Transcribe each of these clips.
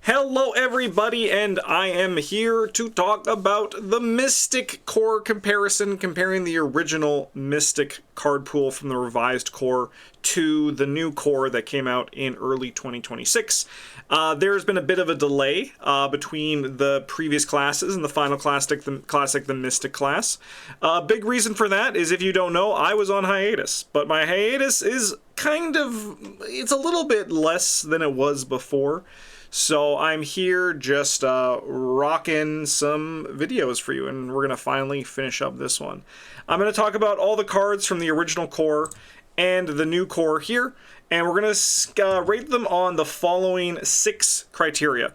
Hello everybody, and I am here to talk about the Mystic core comparison, comparing the original Mystic card pool from the revised core to the new core that came out in early 2026. There's been a bit of a delay between the previous classes and the final classic, the Mystic class. Big reason for that is, if you don't know, I was on hiatus, but my hiatus is it's a little bit less than it was before. So I'm here just rocking some videos for you, and we're going to finally finish up this one. I'm going to talk about all the cards from the original core and the new core here, and we're going to rate them on the following 6 criteria.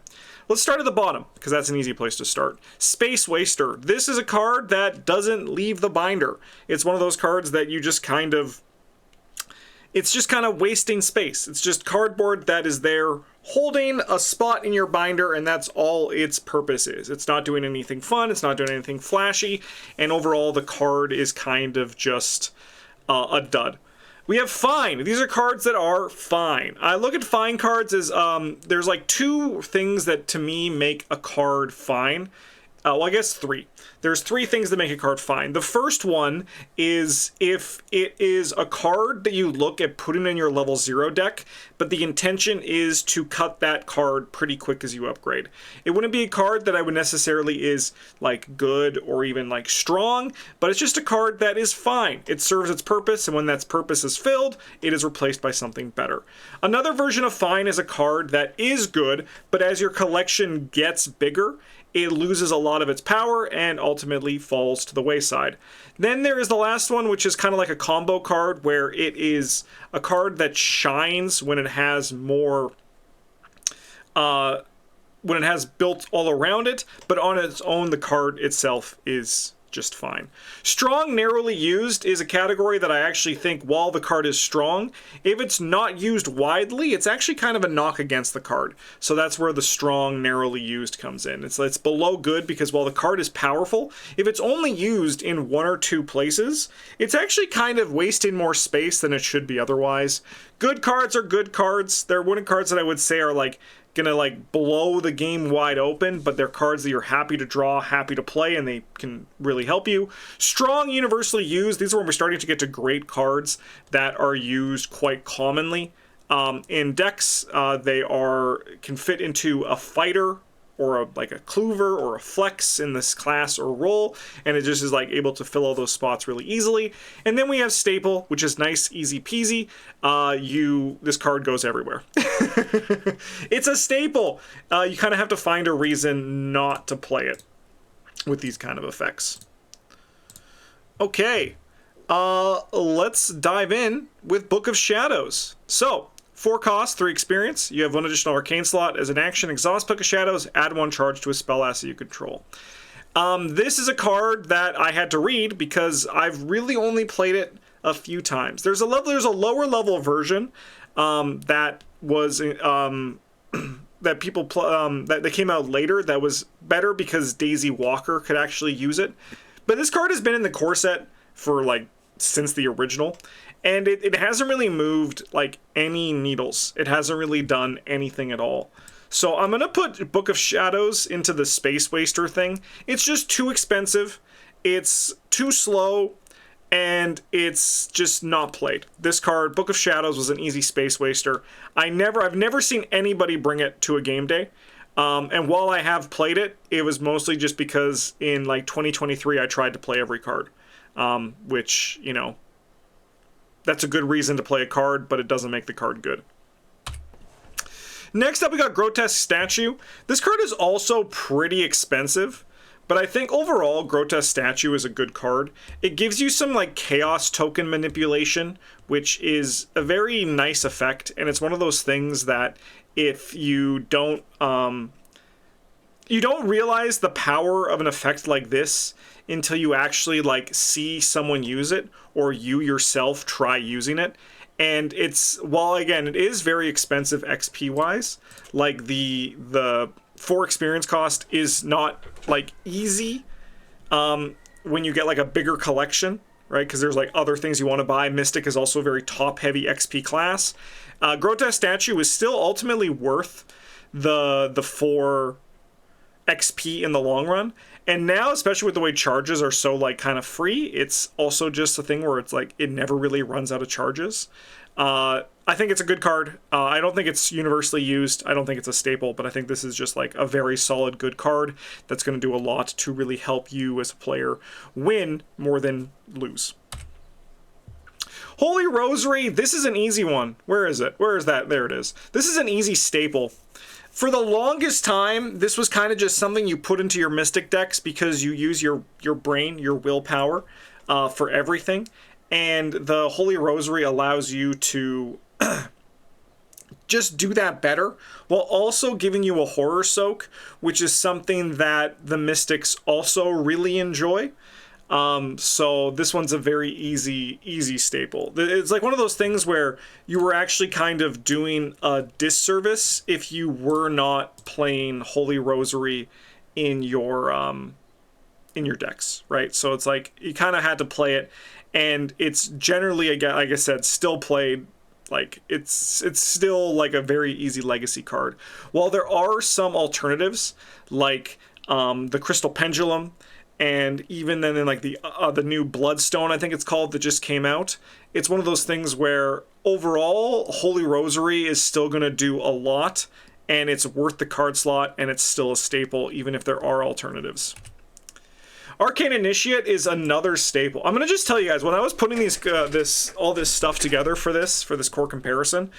Let's start at the bottom, because that's an easy place to start. Space Waster. This is a card that doesn't leave the binder. It's one of those cards that you just kind of... It's just kind of wasting space. It's just cardboard that is there holding a spot in your binder, and that's all its purpose is. It's not doing anything fun, it's not doing anything flashy, and overall the card is kind of just a dud. We have Fine. These are cards that are fine. I look at fine cards as there's like 2 things that to me make a card fine. Well, I guess 3. There's 3 things that make a card fine. The first one is if it is a card that you look at putting in your level 0 deck, but the intention is to cut that card pretty quick as you upgrade. It wouldn't be a card that I would necessarily is like good or even like strong, but it's just a card that is fine. It serves its purpose, and when that purpose is filled, it is replaced by something better. Another version of fine is a card that is good, but as your collection gets bigger, it loses a lot of its power and ultimately falls to the wayside. Then there is the last one, which is kind of like a combo card, where it is a card that shines when it has more, when it has built all around it, but on its own, the card itself is just fine. Strong, narrowly used is a category that I actually think, while the card is strong, if it's not used widely, it's actually kind of a knock against the card. So that's where the strong, narrowly used comes in. It's below good, because while the card is powerful, if it's only used in 1 or 2 places, it's actually kind of wasting more space than it should be otherwise. Good cards are good cards. They're one of the cards that I would say are like gonna like blow the game wide open, but they're cards that you're happy to draw, happy to play, and they can really help you. Strong, universally used. These are when we're starting to get to great cards that are used quite commonly in decks. They can fit into a fighter, or like a clover or a flex in this class or role, and it just is like able to fill all those spots really easily. And then we have staple, which is nice, easy peasy. This card goes everywhere. It's a staple. You kind of have to find a reason not to play it with these kind of effects. Okay, let's dive in with Book of Shadows. So, 4 cost, 3 experience. You have 1 additional arcane slot as an action. Exhaust Book of Shadows, add 1 charge to a spell asset you control. This is a card that I had to read because I've really only played it a few times. There's a lower level version that was that people that came out later that was better because Daisy Walker could actually use it. But this card has been in the core set for like since the original, and it hasn't really moved like any needles. It hasn't really done anything at all. So I'm gonna put Book of Shadows into the Space Waster thing. It's just too expensive, it's too slow, and it's just not played. This card, Book of Shadows, was an easy Space Waster. I've never seen anybody bring it to a game day. And while I have played it, it was mostly just because in like 2023 I tried to play every card. Which, you know, that's a good reason to play a card, but it doesn't make the card good. Next up, we got Grotesque Statue. This card is also pretty expensive, but I think overall Grotesque Statue is a good card. It gives you some like chaos token manipulation, which is a very nice effect, and it's one of those things that if you don't realize the power of an effect like this until you actually like see someone use it, or you yourself try using it. And while again it is very expensive XP wise, like the 4 experience cost is not like easy when you get like a bigger collection, right? Because there's like other things you want to buy. Mystic is also a very top heavy XP class. Grotesque Statue is still ultimately worth the 4 XP in the long run. And now, especially with the way charges are so like kind of free, it's also just a thing where it's like it never really runs out of charges. I think it's a good card. I don't think it's universally used. I don't think it's a staple, but I think this is just like a very solid good card that's going to do a lot to really help you as a player win more than lose. Holy Rosary, this is an easy one. Where is it? Where is that? There it is. This is an easy staple. For the longest time, this was kind of just something you put into your Mystic decks because you use your brain, your willpower, for everything. And the Holy Rosary allows you to just do that better, while also giving you a Horror Soak, which is something that the Mystics also really enjoy. So this one's a very easy staple. It's like one of those things where you were actually kind of doing a disservice if you were not playing Holy Rosary in your decks, right? So it's like you kind of had to play it, and it's generally, again, like I said, still played. Like it's still like a very easy legacy card. While there are some alternatives like the Crystal Pendulum, and even then in like the new Bloodstone, I think it's called, that just came out, it's one of those things where overall Holy Rosary is still going to do a lot, and it's worth the card slot, and it's still a staple even if there are alternatives. Arcane Initiate is another staple. I'm going to just tell you guys, when I was putting these all this stuff together for this core comparison,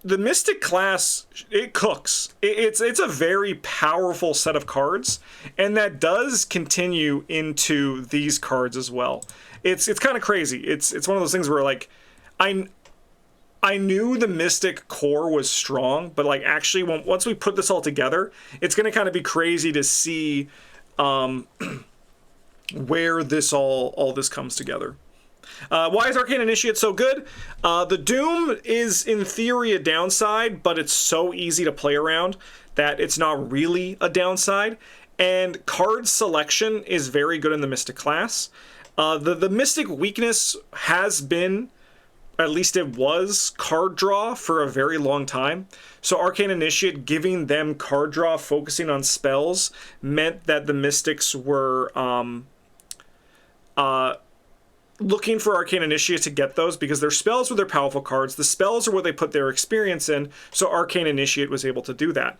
the Mystic class, it cooks. It's a very powerful set of cards, and that does continue into these cards as well. It's kind of crazy. It's one of those things where like I knew the Mystic core was strong, but like actually once we put this all together, it's going to kind of be crazy to see where this all this comes together. Why is Arcane Initiate so good? The Doom is in theory a downside, but it's so easy to play around that it's not really a downside. And card selection is very good in the Mystic class. The Mystic weakness has been, at least it was, card draw for a very long time. So Arcane Initiate giving them card draw, focusing on spells, meant that the Mystics were looking for Arcane Initiate to get those, because their spells were their powerful cards. The spells are what they put their experience in, so Arcane Initiate was able to do that.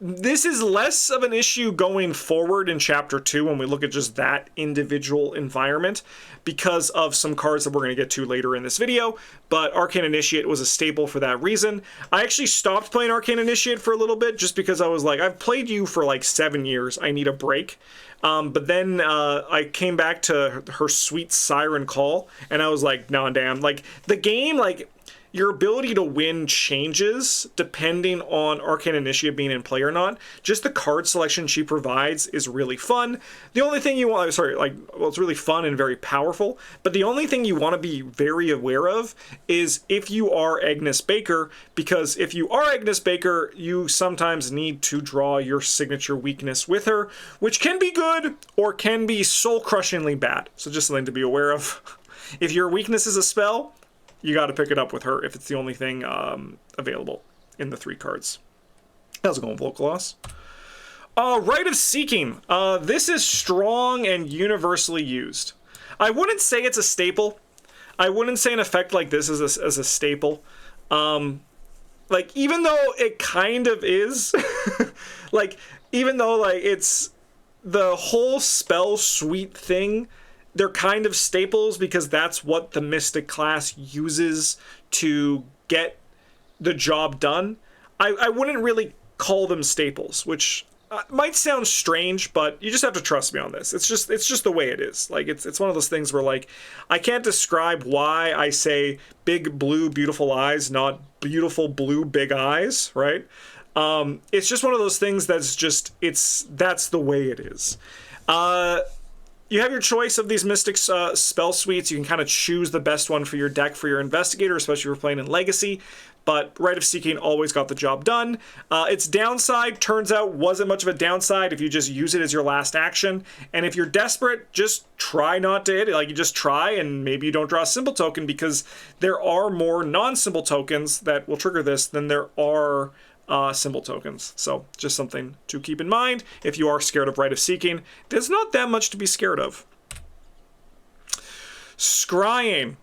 This is less of an issue going forward in Chapter 2 when we look at just that individual environment, because of some cards that we're going to get to later in this video, but Arcane Initiate was a staple for that reason. I actually stopped playing Arcane Initiate for a little bit just because I was like, I've played you for like 7 years, I need a break. But then I came back to her sweet Siren Call, and I was like, no, damn, like the game, like your ability to win changes depending on Arcane Initiate being in play or not. Just the card selection she provides is really fun. The only thing you want, it's really fun and very powerful, but the only thing you want to be very aware of is if you are Agnes Baker, because if you are Agnes Baker, you sometimes need to draw your signature weakness with her, which can be good or can be soul-crushingly bad. So just something to be aware of. If your weakness is a spell, you got to pick it up with her if it's the only thing available in the 3 cards. How's it going, Volcalos? Rite of Seeking. This is strong and universally used. I wouldn't say it's a staple. I wouldn't say an effect like this is a staple. Like, even though it kind of is, like, even though, like, it's the whole spell suite thing, they're kind of staples because that's what the Mystic class uses to get the job done. I wouldn't really call them staples, which might sound strange, but you just have to trust me on this. It's just the way it is. Like, it's one of those things where, like, I can't describe why I say big blue beautiful eyes, not beautiful blue big eyes, right? It's just one of those things that's the way it is. You have your choice of these Mystic spell suites. You can kind of choose the best one for your deck, for your Investigator, especially if you're playing in Legacy. but Rite of Seeking always got the job done. Its downside turns out wasn't much of a downside if you just use it as your last action. And if you're desperate, just try not to hit it. Like, you just try, and maybe you don't draw a symbol token, because there are more non-symbol tokens that will trigger this than there are symbol tokens. So just something to keep in mind if you are scared of Rite of Seeking. There's not that much to be scared of. Scrying.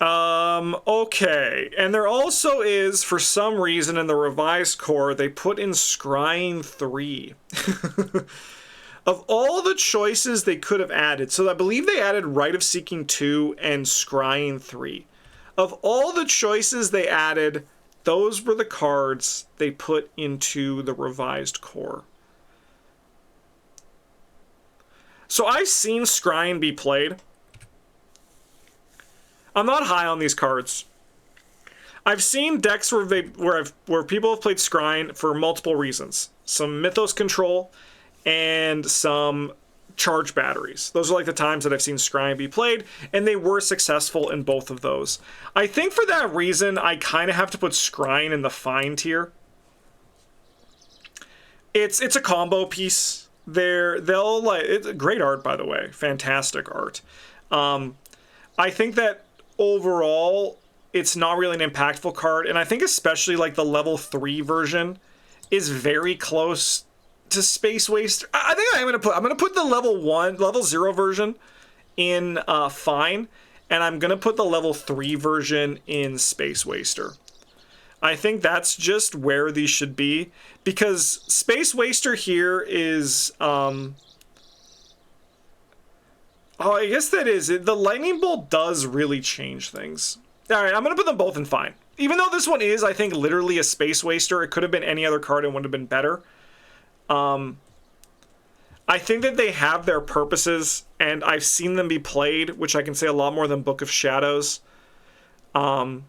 Okay. And there also is, for some reason in the revised core, they put in Scrying 3. Of all the choices they could have added, so I believe they added Rite of Seeking 2 and Scrying 3. Of all the choices they added, those were the cards they put into the revised core. So I've seen Scrying be played. I'm not high on these cards. I've seen decks where people have played Scrying for multiple reasons. Some Mythos control and some charge batteries. Those are like the times that I've seen Scrying be played, and they were successful in both of those. I think for that reason, I kind of have to put Scrying in the fine tier. It's a combo piece. It's great art, by the way. Fantastic art. I think that overall, it's not really an impactful card, and I think especially like the level 3 version is very close to Space Waster. I think I'm gonna put the level 0 version in fine, and I'm gonna put the level 3 version in Space Waster. I think that's just where these should be, because Space Waster here is oh, I guess that is it. The Lightning Bolt does really change things. All right, I'm gonna put them both in fine. Even though this one is, I think, literally a Space Waster, it could have been any other card and would have been better. I think that they have their purposes, and I've seen them be played, which I can say a lot more than Book of Shadows. The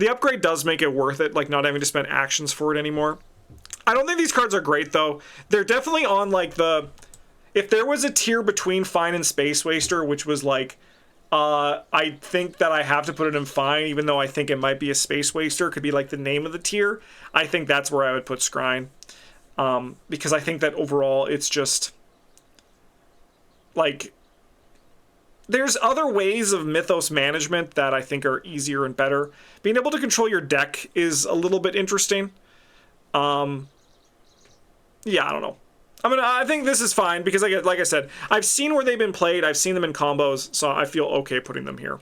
upgrade does make it worth it, like not having to spend actions for it anymore. I don't think these cards are great, though. They're definitely on, like, if there was a tier between Fine and Space Waster, which was, like, I think that I have to put it in Fine, even though I think it might be a Space Waster, it could be, like, the name of the tier, I think that's where I would put Scrying. Because I think that overall it's just, like, there's other ways of Mythos management that I think are easier and better. Being able to control your deck is a little bit interesting. Yeah, I don't know. I think this is fine because, like I said, I've seen where they've been played. I've seen them in combos, so I feel okay putting them here.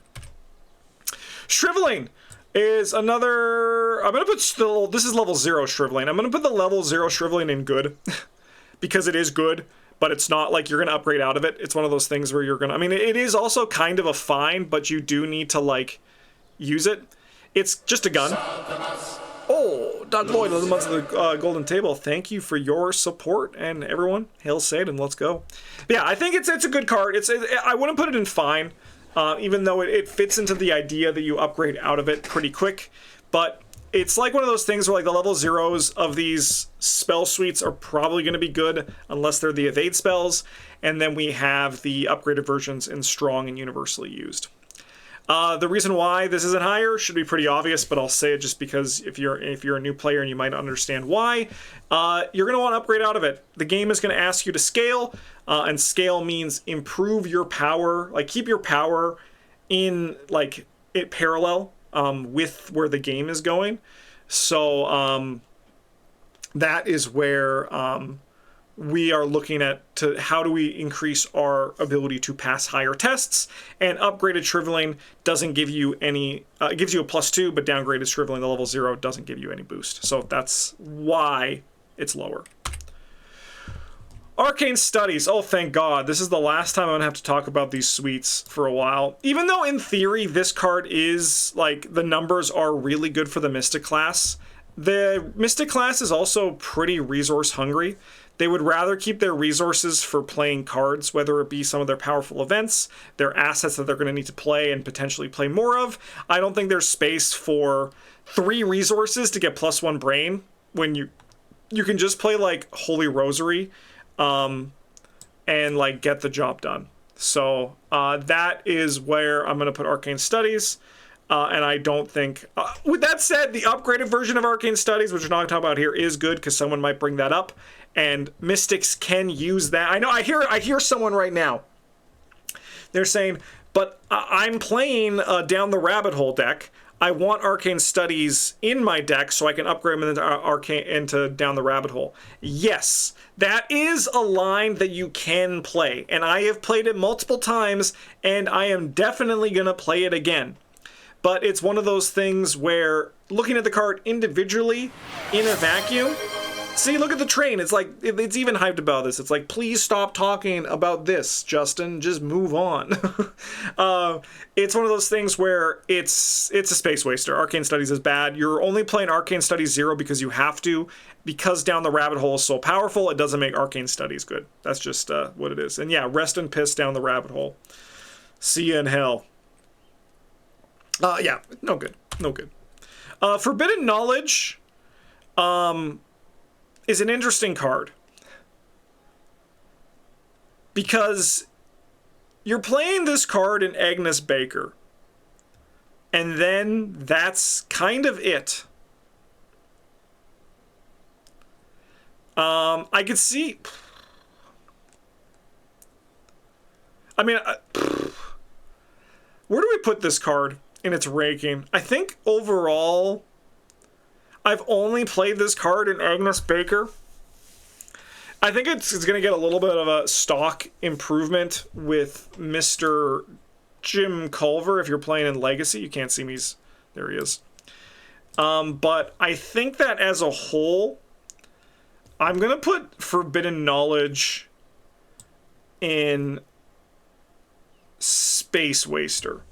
Shriveling is another. I'm gonna put this is level 0 Shriveling. I'm gonna put the level 0 Shriveling in good because it is good, but it's not like you're gonna upgrade out of it. It's one of those things where you're gonna. I mean, it is also kind of a fine, but you do need to like use it. It's just a gun. Oh, Doug Lloyd, 11 months of the Golden Table. Thank you for your support, and everyone, hail Satan, let's go. But yeah, I think it's a good card. I wouldn't put it in fine, even though it fits into the idea that you upgrade out of it pretty quick. But it's like one of those things where like the level 0s of these spell suites are probably going to be good unless they're the evade spells, and then we have the upgraded versions in strong and universally used. The reason why this isn't higher should be pretty obvious, but I'll say it just because if you're a new player and you might not understand why, you're going to want to upgrade out of it. The game is going to ask you to scale, and scale means improve your power, like keep your power in like it parallel with where the game is going. So that is where we are looking at how do we increase our ability to pass higher tests, and upgraded Shriveling doesn't give you any, it gives you a +2, but downgraded Shriveling, the level 0, doesn't give you any boost. So that's why it's lower. Arcane Studies. Oh, thank God. This is the last time I'm going to have to talk about these suites for a while. Even though in theory this card is, like, the numbers are really good for the Mystic class, the Mystic class is also pretty resource hungry. They would rather keep their resources for playing cards, whether it be some of their powerful events, their assets that they're going to need to play and potentially play more of. I don't think there's space for 3 resources to get +1 brain when you can just play like Holy Rosary and like get the job done. So that is where I'm going to put Arcane Studies. And I don't think... with that said, the upgraded version of Arcane Studies, which we're not talking about here, is good, because someone might bring that up. And Mystics can use that. I know, I hear someone right now. They're saying, but I'm playing Down the Rabbit Hole deck. I want Arcane Studies in my deck so I can upgrade them into Down the Rabbit Hole. Yes, that is a line that you can play, and I have played it multiple times, and I am definitely going to play it again. But it's one of those things where, looking at the card individually, in a vacuum... See, look at the train. It's like, it's even hyped about this. It's like, please stop talking about this, Justin. Just move on. It's one of those things where it's a space waster. Arcane Studies is bad. You're only playing Arcane Studies 0 because you have to. Because Down the Rabbit Hole is so powerful, it doesn't make Arcane Studies good. That's just what it is. And yeah, rest in piss Down the Rabbit Hole. See ya in hell. Yeah, no good. No good. Forbidden Knowledge... is an interesting card. Because you're playing this card in Agnes Baker. And then that's kind of it. I could see... I mean, where do we put this card in its ranking? I think overall... I've only played this card in Agnes Baker. I think it's going to get a little bit of a stock improvement with Mr. Jim Culver if you're playing in Legacy. You can't see me. There he is. But I think that as a whole, I'm going to put Forbidden Knowledge in Space Waster.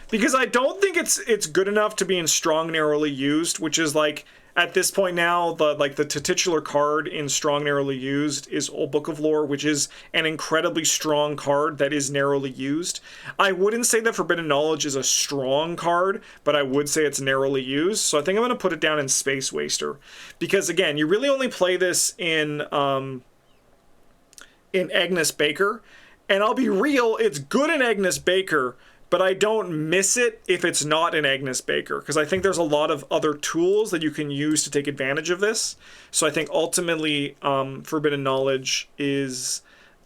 Because I don't think it's good enough to be in Strong Narrowly Used, which is like... At this point now, the titular card in Strong Narrowly Used is Old Book of Lore, which is an incredibly strong card that is narrowly used. I wouldn't say that Forbidden Knowledge is a strong card, but I would say it's narrowly used. So I think I'm going to put it down in Space Waster. Because again, you really only play this in Agnes Baker. And I'll be real, it's good in Agnes Baker, but I don't miss it if it's not in Agnes Baker, because I think there's a lot of other tools that you can use to take advantage of this. So I think ultimately Forbidden Knowledge is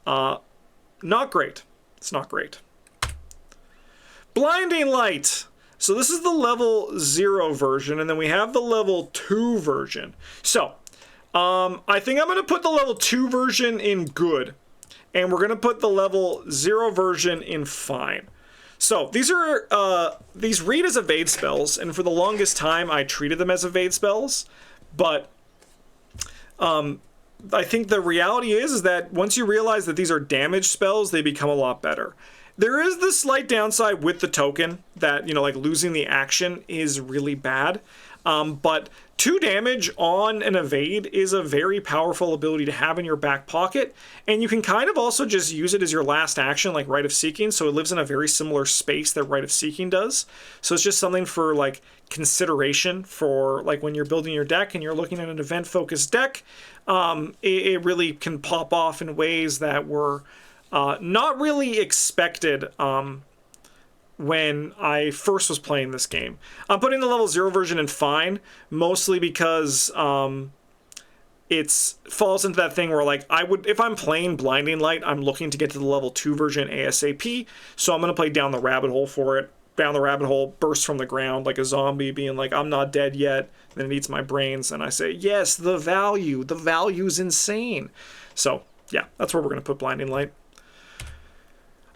not great. It's not great. Blinding Light. So this is the level 0 version, and then we have the level 2 version. So I think I'm going to put the level 2 version in good, and we're going to put the level 0 version in fine. So, these read as evade spells, and for the longest time I treated them as evade spells, but I think the reality is that once you realize that these are damage spells, they become a lot better. There is the slight downside with the token that, like losing the action is really bad, but 2 damage on an evade is a very powerful ability to have in your back pocket, and you can kind of also just use it as your last action, like Rite of Seeking, so it lives in a very similar space that Rite of Seeking does. So it's just something for, like, consideration for, like, when you're building your deck and you're looking at an event-focused deck, it really can pop off in ways that were not really expected when I first was playing this game. I'm putting the level 0 version in fine, mostly because it falls into that thing where, like, if I'm playing Blinding Light, I'm looking to get to the level 2 version ASAP, so I'm going to play Down the Rabbit Hole for it. Down the Rabbit Hole bursts from the ground like a zombie, being like, I'm not dead yet, then it eats my brains, and I say, yes, the value's insane. So, yeah, that's where we're going to put Blinding Light.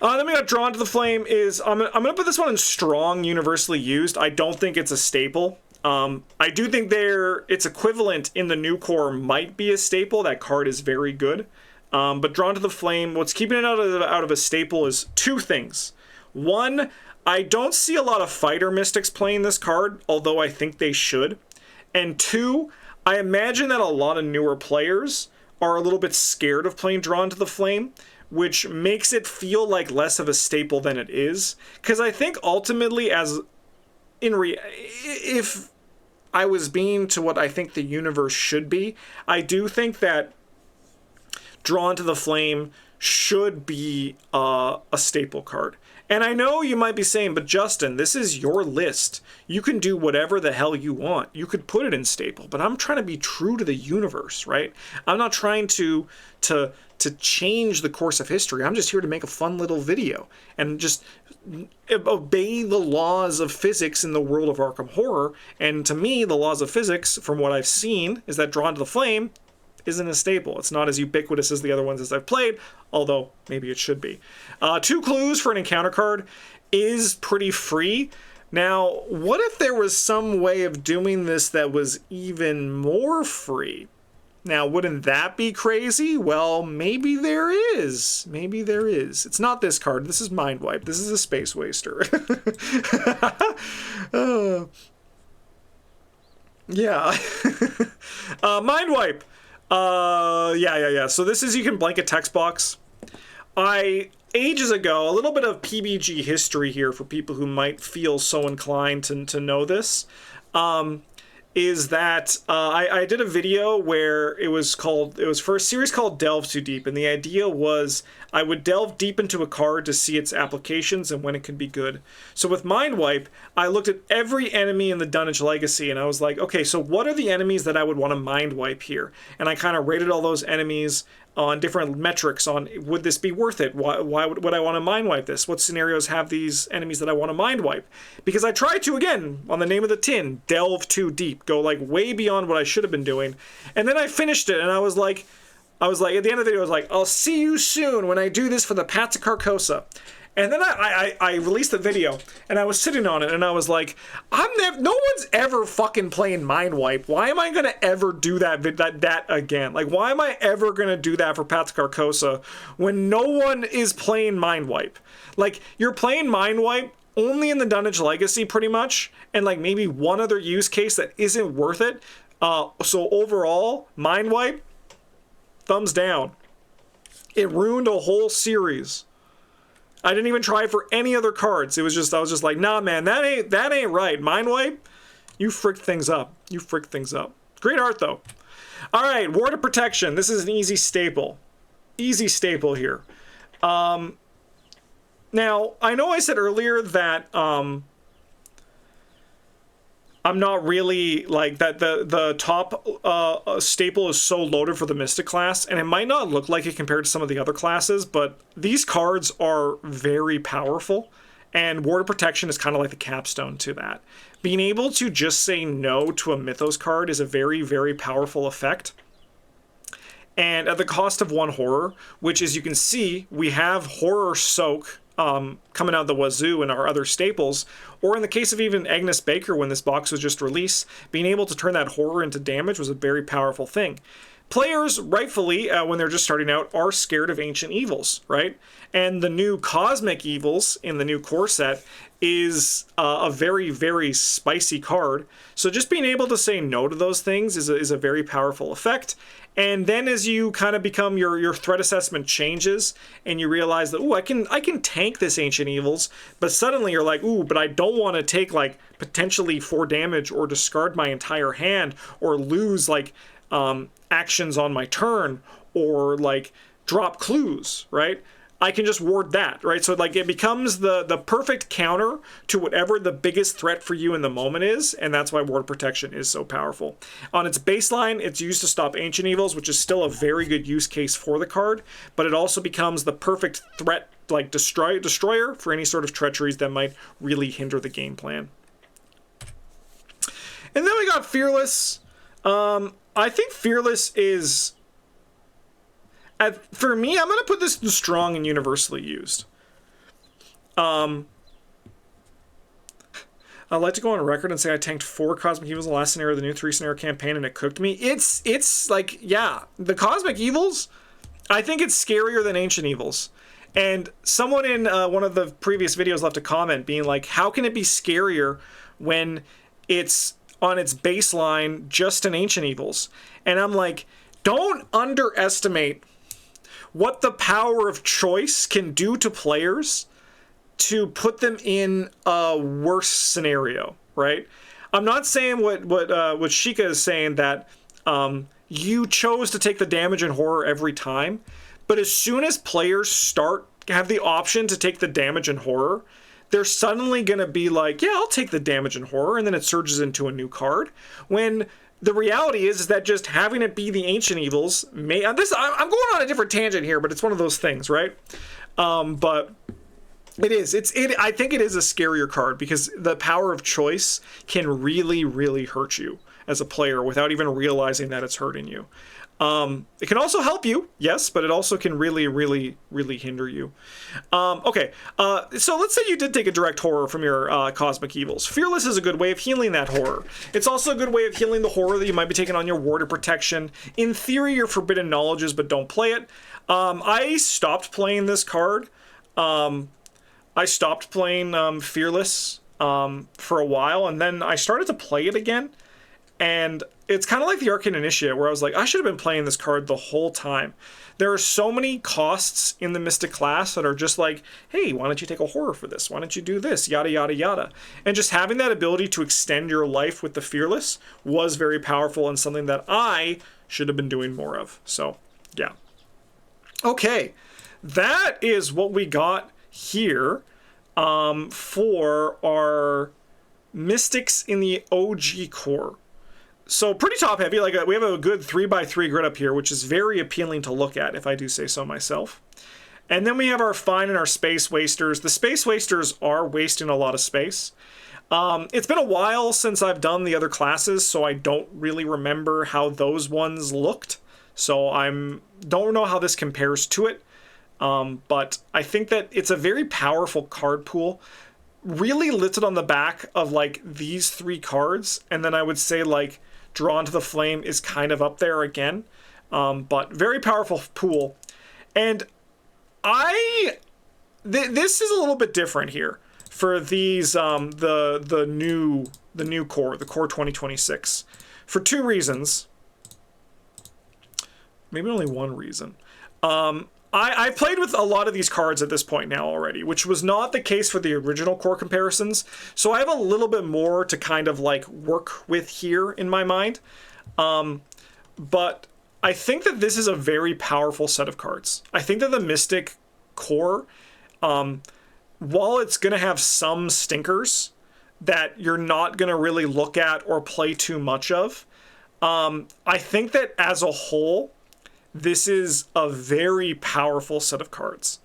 Then we got Drawn to the Flame. I'm going to put this one in Strong, Universally Used. I don't think it's a staple. I do think its equivalent in the new core might be a staple. That card is very good. But Drawn to the Flame, what's keeping it out of a staple is 2 things. One, I don't see a lot of Fighter Mystics playing this card, although I think they should. And 2, I imagine that a lot of newer players are a little bit scared of playing Drawn to the Flame, which makes it feel like less of a staple than it is. Because I think ultimately, if I was being to what I think the universe should be, I do think that Drawn to the Flame should be a staple card. And I know you might be saying, but Justin, this is your list. You can do whatever the hell you want. You could put it in staple, but I'm trying to be true to the universe, right? I'm not trying to change the course of history. I'm just here to make a fun little video and just obey the laws of physics in the world of Arkham Horror. And to me, the laws of physics, from what I've seen, is that Drawn to the Flame isn't a staple. It's not as ubiquitous as the other ones as I've played, although maybe it should be. 2 clues for an encounter card is pretty free. Now, what if there was some way of doing this that was even more free? Now, wouldn't that be crazy? Well, maybe there is. Maybe there is. It's not this card. This is Mind Wipe. This is a Space Waster. Yeah. Mind Wipe. Yeah. So this is, you can blank a text box. Ages ago, a little bit of PBG history here for people who might feel so inclined to know this, is that I did a video where it was for a series called Delve Too Deep, and the idea was I would delve deep into a card to see its applications and when it could be good. So with Mind Wipe, I looked at every enemy in the Dunnage Legacy, and I was like, okay, so what are the enemies that I would want to Mind Wipe here? And I kind of rated all those enemies on different metrics on, would this be worth it? Why would I want to Mind Wipe this? What scenarios have these enemies that I want to Mind Wipe? Because I tried to, again, on the name of the tin, delve too deep, go like way beyond what I should have been doing. And then I finished it, and I was like, at the end of the video, I was like, I'll see you soon when I do this for the Path to Carcosa. And then I released the video, and I was sitting on it, and I was like, no one's ever fucking playing Mind Wipe. Why am I gonna ever do that again? Like, why am I ever gonna do that for Path to Carcosa when no one is playing Mind Wipe? Like, you're playing Mind Wipe only in the Dunnage Legacy, pretty much, and like maybe one other use case that isn't worth it. So overall, Mind Wipe, thumbs down. It ruined a whole series. I didn't even try for any other cards. I was just like, nah, man, that ain't right. Mind Wipe, you fricked things up. Great art though. All right, Ward of Protection. This is an easy staple. Easy staple here. Now I know I said earlier that I'm not really like that. The top staple is so loaded for the Mystic class, and it might not look like it compared to some of the other classes, but these cards are very powerful, and Ward of Protection is kind of like the capstone to that. Being able to just say no to a Mythos card is a very, very powerful effect. And at the cost of 1 horror, which as you can see, we have Horror Soak coming out the wazoo in our other staples, or in the case of even Agnes Baker when this box was just released, being able to turn that horror into damage was a very powerful thing. Players, rightfully, when they're just starting out, are scared of Ancient Evils, right? And the new Cosmic Evils in the new core set is a very, very spicy card. So just being able to say no to those things is a very powerful effect. And then as you kind of become, your threat assessment changes, and you realize that, ooh, I can tank this Ancient Evils, but suddenly you're like, ooh, but I don't want to take like potentially 4 damage or discard my entire hand or lose like actions on my turn or like drop clues, right? I can just ward that, right? So like it becomes the perfect counter to whatever the biggest threat for you in the moment is, and that's why Ward Protection is so powerful. On its baseline, it's used to stop Ancient Evils, which is still a very good use case for the card, but it also becomes the perfect threat, like destroyer for any sort of treacheries that might really hinder the game plan. And then we got Fearless. I think Fearless is... for me, I'm going to put this in strong and universally used. I'd like to go on record and say I tanked 4 Cosmic Evils in the last scenario of the new 3-scenario campaign, and it cooked me. It's like, yeah, the Cosmic Evils, I think it's scarier than Ancient Evils. And someone in one of the previous videos left a comment being like, how can it be scarier when it's on its baseline just an Ancient Evils? And I'm like, don't underestimate what the power of choice can do to players to put them in a worse scenario, right? I'm not saying what Sheikah is saying, that you chose to take the damage in horror every time, but as soon as players start have the option to take the damage and horror, they're suddenly going to be like, yeah, I'll take the damage and horror, and then it surges into a new card. When the reality is that just having it be the Ancient Evils may... I'm going on a different tangent here, but it's one of those things, right? But it is. I think it is a scarier card because the power of choice can really, really hurt you as a player without even realizing that it's hurting you. It can also help you, yes, but it also can really, really, really hinder you. Okay, so let's say you did take a direct horror from your Cosmic Evils. Fearless is a good way of healing that horror. It's also a good way of healing the horror that you might be taking on your Ward of Protection. In theory, your Forbidden Knowledges, but don't play it. I stopped playing this card. I stopped playing Fearless for a while, and then I started to play it again. And it's kind of like the Arcane Initiate, where I was like, I should have been playing this card the whole time. There are so many costs in the Mystic class that are just like, hey, why don't you take a horror for this? Why don't you do this? Yada, yada, yada. And just having that ability to extend your life with the Fearless was very powerful and something that I should have been doing more of. So, yeah. Okay, that is what we got here for our Mystics in the OG core. So pretty top heavy, like we have a good 3x3 grid up here, which is very appealing to look at, if I do say so myself. And then we have our Fine and our Space Wasters. The Space Wasters are wasting a lot of space. It's been a while since I've done the other classes, so I don't really remember how those ones looked. So don't know how this compares to it. But I think that it's a very powerful card pool. Really listed on the back of like these three cards, and then I would say like Drawn to the Flame is kind of up there again, but very powerful pool. And this is a little bit different here for these the new core, the core 2026, for two reasons. Maybe only one reason. I've played with a lot of these cards at this point now already, which was not the case for the original core comparisons. So I have a little bit more to kind of like work with here in my mind. But I think that this is a very powerful set of cards. I think that the Mystic core, while it's going to have some stinkers that you're not going to really look at or play too much of, I think that as a whole, this is a very powerful set of cards.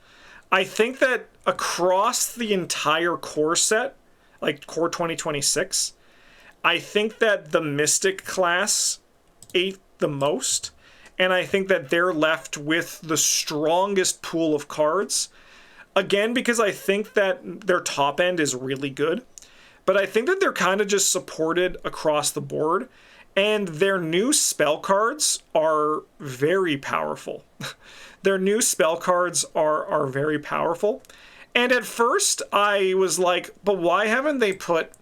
I think that across the entire core set, like core 2026, I think that the Mystic class ate the most, and I think that they're left with the strongest pool of cards. Again, because I think that their top end is really good, but I think that they're kind of just supported across the board. And their new spell cards are very powerful. Their new spell cards are very powerful. And at first I was like, but why haven't they put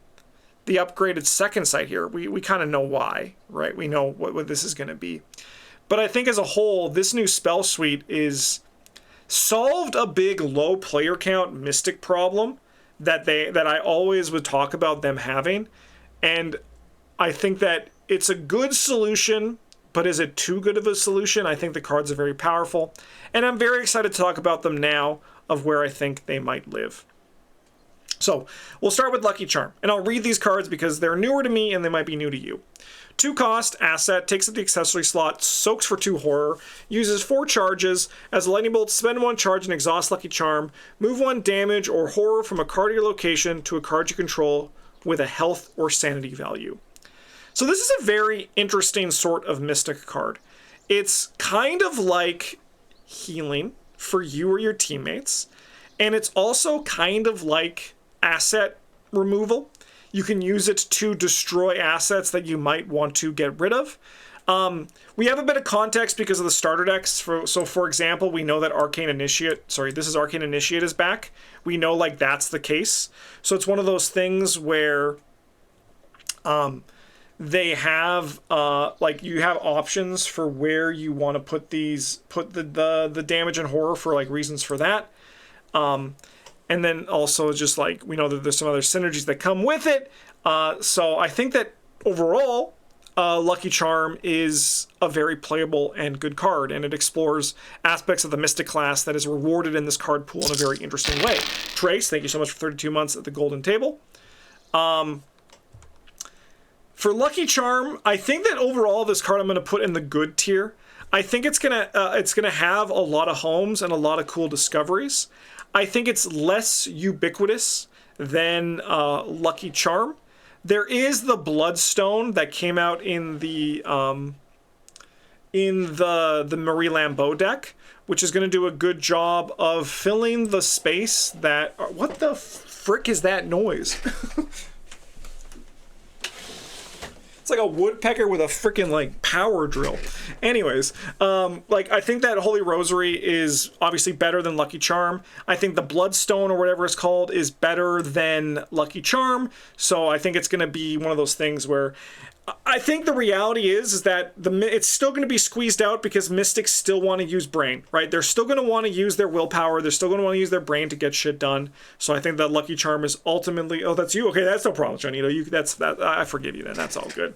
the upgraded second sight here? We kind of know why, right? We know what this is going to be. But I think as a whole, this new spell suite is solved a big low player count Mystic problem that I always would talk about them having. And I think that it's a good solution, but is it too good of a solution? I think the cards are very powerful, and I'm very excited to talk about them now of where I think they might live. So we'll start with Lucky Charm, and I'll read these cards because they're newer to me and they might be new to you. 2 cost, asset, takes up the accessory slot, soaks for 2 horror, uses 4 charges. As a lightning bolt, spend 1 charge and exhaust Lucky Charm. Move 1 damage or horror from a card of your location to a card you control with a health or sanity value. So this is a very interesting sort of Mystic card. It's kind of like healing for you or your teammates, and it's also kind of like asset removal. You can use it to destroy assets that you might want to get rid of. We have a bit of context because of the starter decks. So for example, we know that Arcane Initiate is back. We know like that's the case. So it's one of those things where they have like you have options for where you want to put the damage and horror for like reasons for that. And then also just like we know that there's some other synergies that come with it. So I think that overall Lucky Charm is a very playable and good card, and it explores aspects of the Mystic class that is rewarded in this card pool in a very interesting way. Trace, thank you so much for 32 months at the Golden Table. For Lucky Charm, I think that overall this card I'm going to put in the good tier. I think it's gonna have a lot of homes and a lot of cool discoveries. I think it's less ubiquitous than Lucky Charm. There is the Bloodstone that came out in the Marie Lambeau deck, which is going to do a good job of filling the space that... What the frick is that noise? It's like a woodpecker with a freaking like power drill. Anyways, like I think that Holy Rosary is obviously better than Lucky Charm. I think the Bloodstone or whatever it's called is better than Lucky Charm. So I think it's going to be one of those things where I think the reality is that it's still going to be squeezed out because Mystics still want to use brain, right? They're still going to want to use their willpower. They're still going to want to use their brain to get shit done. So I think that Lucky Charm is ultimately... Oh, that's you? Okay, that's no problem, Johnito. I forgive you then. That's all good.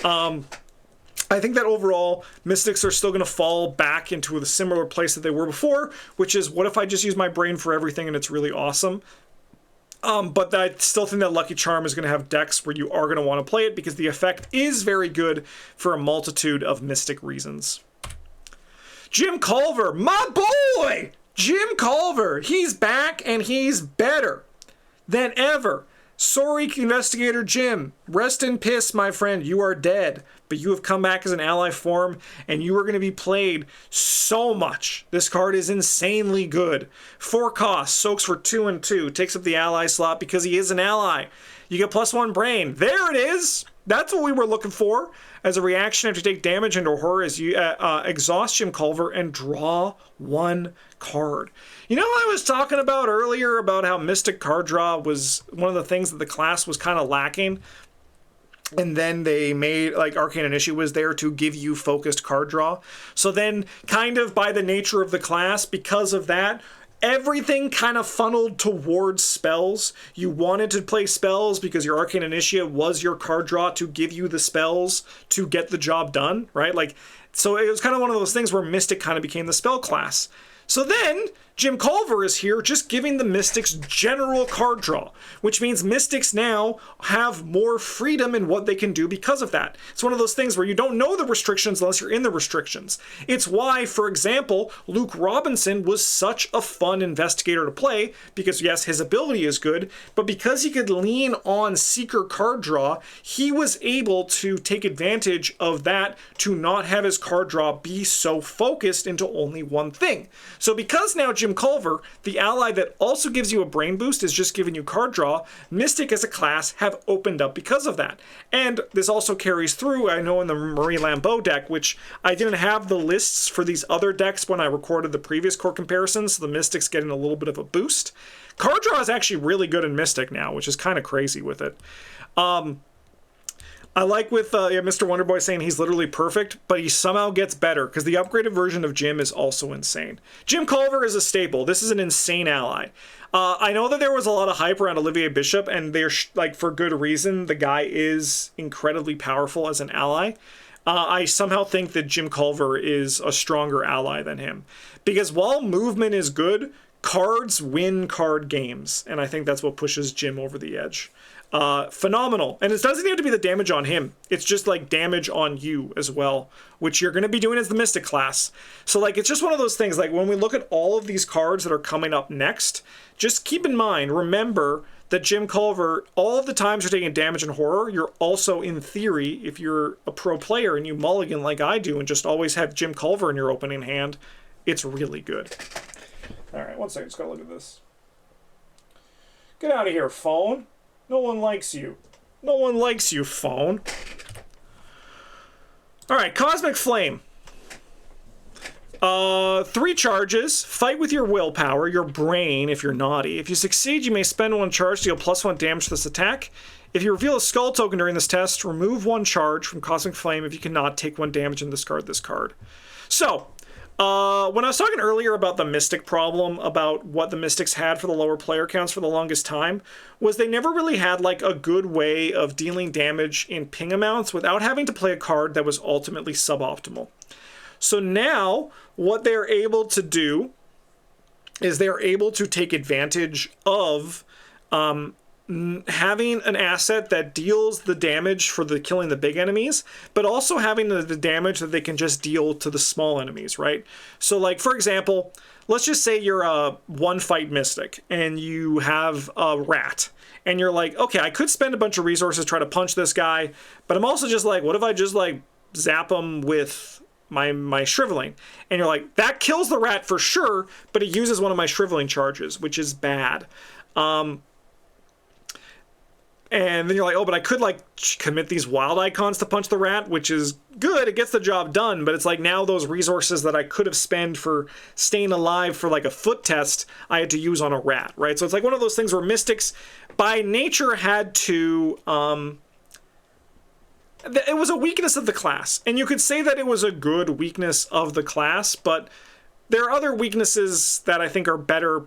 I think that overall, Mystics are still going to fall back into a similar place that they were before, which is, what if I just use my brain for everything and it's really awesome? But I still think that Lucky Charm is going to have decks where you are going to want to play it because the effect is very good for a multitude of Mystic reasons. Jim Culver, my boy! Jim Culver, he's back and he's better than ever. Sorry, Investigator Jim. Rest in piss, my friend. You are dead. But you have come back as an ally form, and you are going to be played so much. This card is insanely good. 4 costs, soaks for 2 and 2, takes up the ally slot because he is an ally. You get +1 brain. There it is! That's what we were looking for. As a reaction after you take damage into horror, as you exhaust Jim Culver and draw 1 card. You know, I was talking about earlier about how Mystic card draw was one of the things that the class was kind of lacking. And then they made, like, Arcane Initiate was there to give you focused card draw. So then, kind of by the nature of the class, because of that, everything kind of funneled towards spells. You wanted to play spells because your Arcane Initiate was your card draw to give you the spells to get the job done, right? Like, so it was kind of one of those things where Mystic kind of became the spell class. So then, Jim Culver is here just giving the Mystics general card draw, which means Mystics now have more freedom in what they can do because of that. It's one of those things where you don't know the restrictions unless you're in the restrictions. It's why, for example, Luke Robinson was such a fun investigator to play, because yes, his ability is good, but because he could lean on Seeker card draw, he was able to take advantage of that to not have his card draw be so focused into only one thing. So because now Jim Culver, the ally that also gives you a brain boost, is just giving you card draw, Mystic as a class have opened up because of that. And this also carries through, I know, in the Marie Lambeau deck, which I didn't have the lists for these other decks when I recorded the previous core comparisons, so the Mystic's getting a little bit of a boost. Card draw is actually really good in Mystic now, which is kind of crazy with it. I like with Mr. Wonderboy saying he's literally perfect, but he somehow gets better because the upgraded version of Jim is also insane. Jim Culver is a staple. This is an insane ally. I know that there was a lot of hype around Olivier Bishop, and they're like for good reason. The guy is incredibly powerful as an ally. I somehow think that Jim Culver is a stronger ally than him because while movement is good, cards win card games, and I think that's what pushes Jim over the edge. Phenomenal. And it doesn't have to be the damage on him. It's just like damage on you as well, which you're going to be doing as the Mystic class. So like, it's just one of those things, like when we look at all of these cards that are coming up next, just keep in mind, remember that Jim Culver, all of the times you're taking damage in horror, you're also, in theory, if you're a pro player and you mulligan like I do and just always have Jim Culver in your opening hand, it's really good. All right, one second, just gotta look at this. Get out of here, phone. No one likes you. No one likes you, phone. Alright, Cosmic Flame. 3 charges. Fight with your willpower, your brain, if you're naughty. If you succeed, you may spend 1 charge to deal +1 damage to this attack. If you reveal a skull token during this test, remove 1 charge from Cosmic Flame. If you cannot, take 1 damage and discard this card. So, When I was talking earlier about the Mystic problem, about what the Mystics had for the lower player counts for the longest time, was they never really had like a good way of dealing damage in ping amounts without having to play a card that was ultimately suboptimal. So now what they're able to do is they're able to take advantage of having an asset that deals the damage for the killing the big enemies, but also having the damage that they can just deal to the small enemies, right? So like, for example, let's just say you're a one fight mystic and you have a rat and you're like, okay, I could spend a bunch of resources try to punch this guy, but I'm also just like, what if I just like zap him with my shriveling? And you're like, that kills the rat for sure, but it uses one of my shriveling charges, which is bad. And then you're like, oh, but I could like commit these wild icons to punch the rat, which is good. It gets the job done. But it's like now those resources that I could have spent for staying alive for like a foot test, I had to use on a rat, right? So it's like one of those things where Mystics by nature had to... it was a weakness of the class. And you could say that it was a good weakness of the class, but there are other weaknesses that I think are better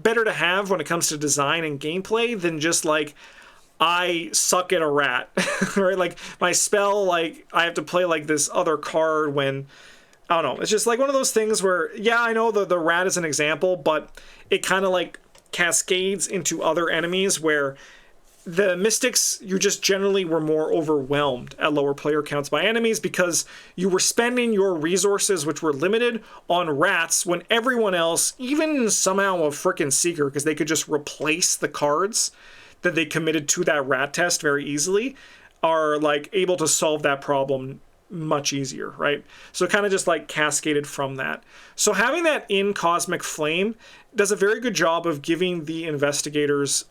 to have when it comes to design and gameplay than just like, I suck at a rat, right? Like my spell, like I have to play like this other card when, I don't know. It's just like one of those things where, yeah, I know the rat is an example, but it kind of like cascades into other enemies where the Mystics, you just generally were more overwhelmed at lower player counts by enemies because you were spending your resources, which were limited, on rats when everyone else, even somehow a frickin' Seeker, because they could just replace the cards that they committed to that rat test very easily, are like able to solve that problem much easier, right? So it kind of just like cascaded from that. So having that in Cosmic Flame does a very good job of giving the investigators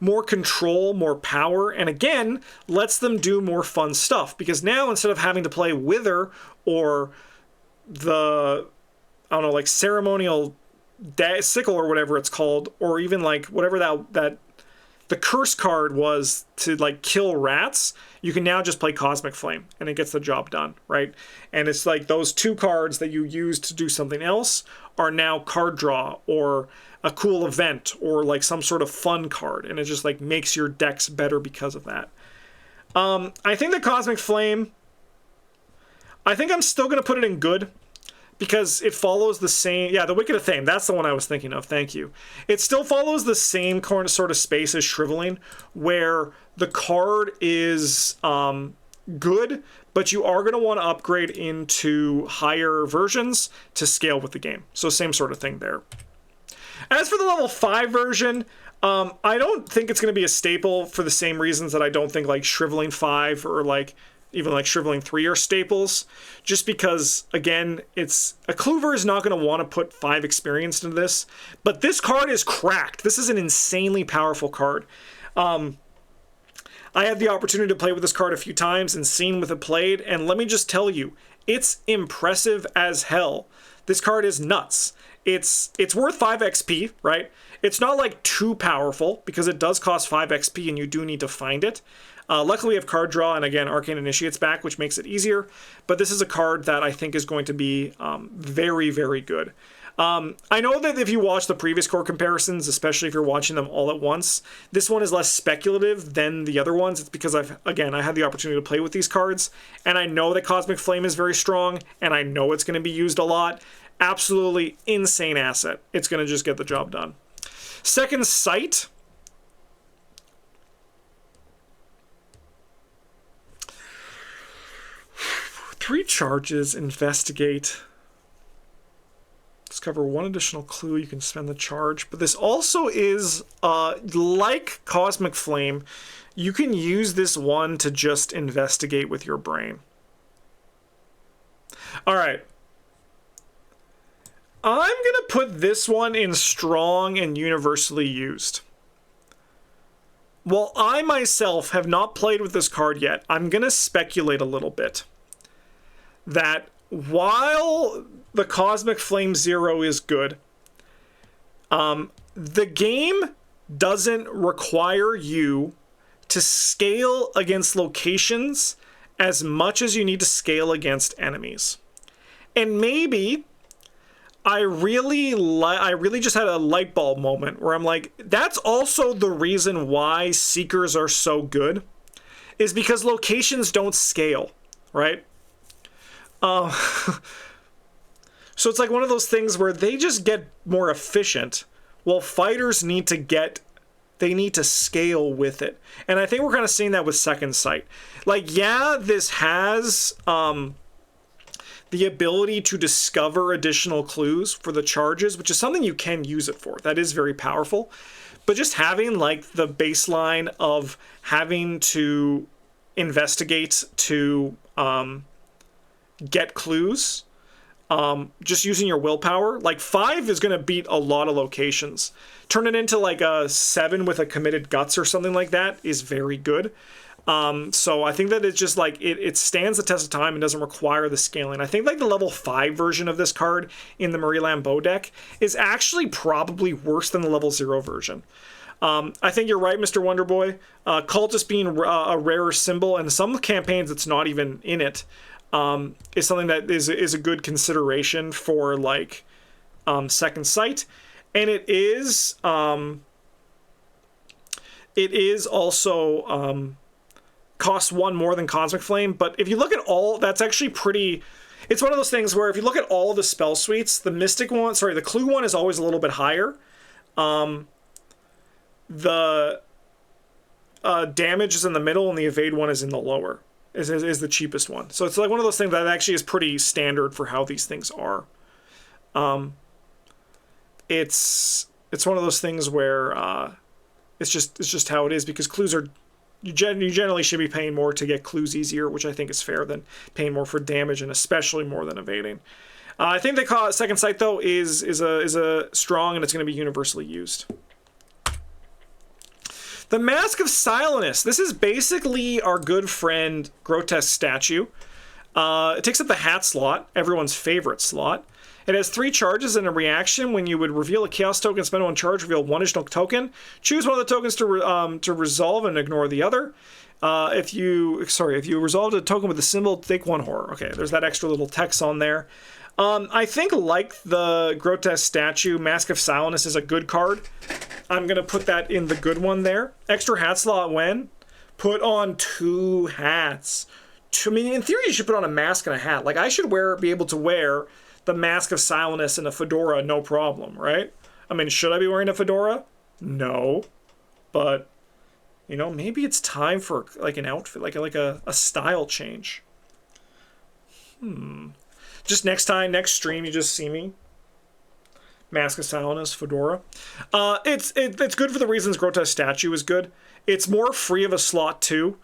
more control, more power, and again, lets them do more fun stuff. Because now, instead of having to play Wither or the, I don't know, like Ceremonial Sickle or whatever it's called, or even like whatever that the curse card was to like kill rats, you can now just play Cosmic Flame and it gets the job done, right? And it's like those two cards that you use to do something else are now card draw or a cool event or like some sort of fun card, and it just like makes your decks better because of that. I think the Cosmic Flame, I think I'm still going to put it in good because it follows the same, yeah, the Wicked of Thame, that's the one I was thinking of, thank you. It still follows the same sort of space as Shriveling, where the card is good, but you are going to want to upgrade into higher versions to scale with the game. So same sort of thing there. As for the level 5 version, I don't think it's going to be a staple for the same reasons that I don't think like Shriveling 5 or like even like Shriveling 3 are staples. Just because, again, it's a Kluver is not going to want to put 5 experience into this. But this card is cracked. This is an insanely powerful card. I had the opportunity to play with this card a few times and seen with it played, and let me just tell you, it's impressive as hell. This card is nuts. It's worth 5 XP, right? It's not like too powerful because it does cost 5 XP and you do need to find it. Luckily we have card draw and again Arcane Initiate's back, which makes it easier, but this is a card that I think is going to be very, very good. I know that if you watch the previous core comparisons, especially if you're watching them all at once, this one is less speculative than the other ones. It's because I had the opportunity to play with these cards, and I know that Cosmic Flame is very strong, and I know it's going to be used a lot. Absolutely insane asset. It's going to just get the job done. Second Sight. Three charges, investigate. Discover one additional clue, you can spend the charge. But this also is, like Cosmic Flame, you can use this one to just investigate with your brain. Alright. I'm going to put this one in strong and universally used. While I myself have not played with this card yet, I'm going to speculate a little bit that while the Cosmic Flame Zero is good, the game doesn't require you to scale against locations as much as you need to scale against enemies. And maybe I really just had a light bulb moment where I'm like, that's also the reason why Seekers are so good, is because locations don't scale, right? So it's like one of those things where they just get more efficient, while fighters need to scale with it. And I think we're kind of seeing that with Second Sight. Like, yeah, this has the ability to discover additional clues for the charges, which is something you can use it for. That is very powerful. But just having like the baseline of having to investigate to get clues, just using your willpower, like 5 is going to beat a lot of locations. Turn it into like a 7 with a committed guts or something like that is very good. So I think that it's just like it stands the test of time and doesn't require the scaling. I think like the level 5 version of this card in the Marie Lambeau deck is actually probably worse than the level 0 version. I think you're right, Mr. Wonderboy. Cultist being a rarer symbol, and some campaigns it's not even in it, is something that is a good consideration for like Second Sight. And it is also costs 1 more than Cosmic Flame, but if you look at all, that's actually pretty. It's one of those things where if you look at all the spell suites, the Mystic one, sorry, the Clue one is always a little bit higher. The damage is in the middle, and the Evade one is in the lower. Is the cheapest one. So it's like one of those things that actually is pretty standard for how these things are. It's one of those things where it's just how it is, because clues are. You generally should be paying more to get clues easier, which I think is fair, than paying more for damage, and especially more than evading. I think they call it Second Sight though is a strong, and it's going to be universally used. The Mask of Silenus. This is basically our good friend Grotesque Statue. It takes up the hat slot, everyone's favorite slot. It has 3 charges and a reaction. When you would reveal a Chaos token, spend 1 charge, reveal 1 additional token. Choose one of the tokens to resolve and ignore the other. If you resolved a token with a symbol, take 1 horror. Okay, there's that extra little text on there. I think, like the Grotesque Statue, Mask of Silenus is a good card. I'm going to put that in the good one there. Extra hat slot when? Put on 2 hats. I mean, in theory, you should put on a mask and a hat. Like, I should be able to wear the Mask of Silenus and a fedora, no problem, right? I mean, should I be wearing a fedora? No. But, you know, maybe it's time for, like, an outfit, like a style change. Just next stream, you just see me. Mask of Silenus, fedora. It's good for the reasons Grotesque Statue is good. It's more free of a slot, too.